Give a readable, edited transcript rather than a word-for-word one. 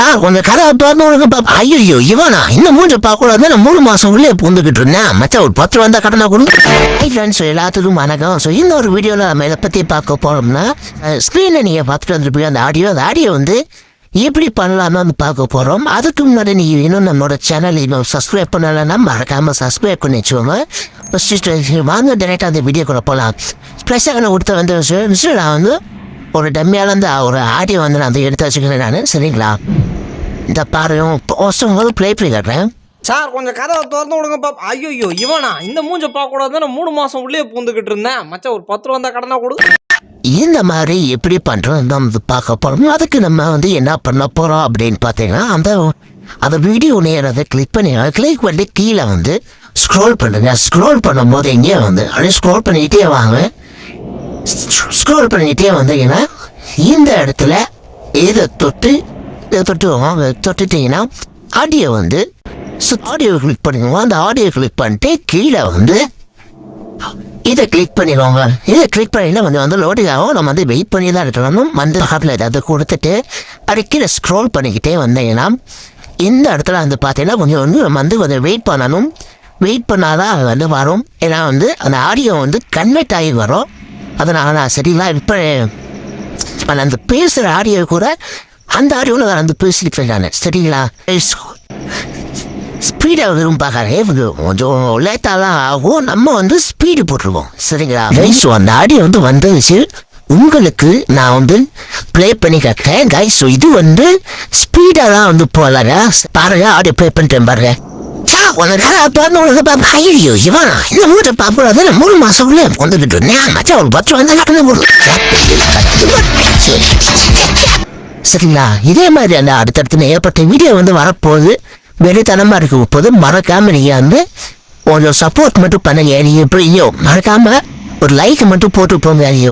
Sir கொஞ்சம் கதை திறந்து ஐயோ இவனா இந்த மூஞ்ச பார்க்கூடாது நான் 3 மாசம் உள்ளே பூந்துக்கிட்டு இருந்தேன் மச்சா ஒரு 10 வந்தா கடனை கொடுங்க. ஃப்ரெண்ட்ஸ் எல்லாத்துக்கும் வணக்கம். ஸோ இந்த ஒரு வீடியோவில் நம்ம இதை பற்றி பார்க்க போகிறோம்னா ஸ்க்ரீனில் நீங்கள் பார்த்துட்டு வந்துருப்பீங்க அந்த ஆடியோ வந்து எப்படி பண்ணலாம்னு வந்து பார்க்க போகிறோம். அதுக்கு முன்னாடி நீங்கள் இன்னும் நம்மளோட சேனல் இன்னும் சப்ஸ்கிரைப் பண்ணலைன்னா மறக்காமல் சப்ஸ்கிரைப் பண்ணி வச்சுக்கோங்க. ஃபஸ்ட்டு வாங்க டேரெக்டாக அந்த வீடியோ கூட போகலாம். ஸ்பெஷலாக கொடுத்த வந்து நான் வந்து ஒரு டம்மியால் வந்து ஒரு ஆடியோ வந்து நான் வந்து எடுத்து வச்சுக்கிறேன் நான். சரிங்களா, இந்த பாருங்க ப்ளே பண்ணி காட்டுறேன். சார் கொஞ்சம் கதவை திறந்து விடுங்க ஐயோ இவனா இந்த மூஞ்ச பார்க்கக்கூடாது நான் 3 மாசம் உள்ளே பூந்துக்கிட்டு இருந்தேன் மச்சா ஒரு 10 வந்தா கடனா கொடு. இந்த மாதிரி எப்படி பண்ணுறோம் நம்ம பார்க்க போகிறோம். அதுக்கு நம்ம வந்து என்ன பண்ண போகிறோம் அப்படின்னு பார்த்தீங்கன்னா அந்த வீடியோ நேரத்தை கிளிக் பண்ணி கீழே வந்து ஸ்க்ரோல் பண்ணுங்க. ஸ்க்ரோல் பண்ணும்போது எங்கேயே வந்து அப்படியே ஸ்க்ரோல் பண்ணிக்கிட்டே வாங்க. ஸ்க்ரோல் பண்ணிக்கிட்டே வந்தீங்கன்னா இந்த இடத்துல இதை தொட்டுட்டீங்கன்னா ஆடியோ வந்து ஆடியோ கிளிக் பண்ணிடுவோம். அந்த ஆடியோ கிளிக் பண்ணிட்டு கீழே வந்து இதை கிளிக் பண்ணிடுவாங்க. இதை கிளிக் பண்ணினா வந்து லோடிங் ஆகும். நம்ம வந்து வெயிட் பண்ணி தான் இருக்கணும். வந்து பக்கத்தில் ஏதாவது கொடுத்துட்டு அது கீழே ஸ்க்ரோல் பண்ணிக்கிட்டே வந்தீங்கன்னா இந்த இடத்துல வந்து பார்த்தீங்கன்னா கொஞ்சம் நம்ம வந்து கொஞ்சம் வெயிட் பண்ணணும். வெயிட் பண்ணாதான் அது வந்து வரும். ஏன்னா வந்து அந்த ஆடியோ வந்து கன்வெர்ட் ஆகி வரும். அதனால் நான் சரிங்களா இப்போ அந்த பேசுகிற ஆடியோ கூட அந்த ஆடியோவில் நான் வந்து பேசிட்டு நான் சரிங்களா. ஸ்பீடாக விரும்பாக்காரே கொஞ்சம் லேட்டாக தான் ஆகும். நம்ம வந்து ஸ்பீடு போட்டுருவோம் சரிங்களா. ஸோ அந்த ஆடியோ வந்து வந்துச்சு உங்களுக்கு நான் வந்து ப்ளே பண்ணி கட்டேன் கைஸ். ஸோ இது வந்து ஸ்பீடாக தான் வந்து போகலாங்க. பாருங்க ஆடியோ ப்ளே பண்ணிட்டேன் பாருங்க. ஐயோ இவனா இந்த மூட்டை பார்க்கூடாது 3 மாசம் உள்ளே வந்துட்டு இருந்தேன் மச்சா ஒரு 10 வந்தா கடனை போடு. சரிங்களா, இதே மாதிரி அந்த அடுத்தடுத்து ஏற்பட்ட வீடியோ வந்து வரப்போகுது. வெளித்தனமாக இருக்க போது மறக்காம நீங்கள் வந்து கொஞ்சம் சப்போர்ட் மட்டும் பண்ணுங்க. நீங்கள் எப்படியோ மறக்காம ஒரு லைக் மட்டும் போட்டு போங்க. ஐயோ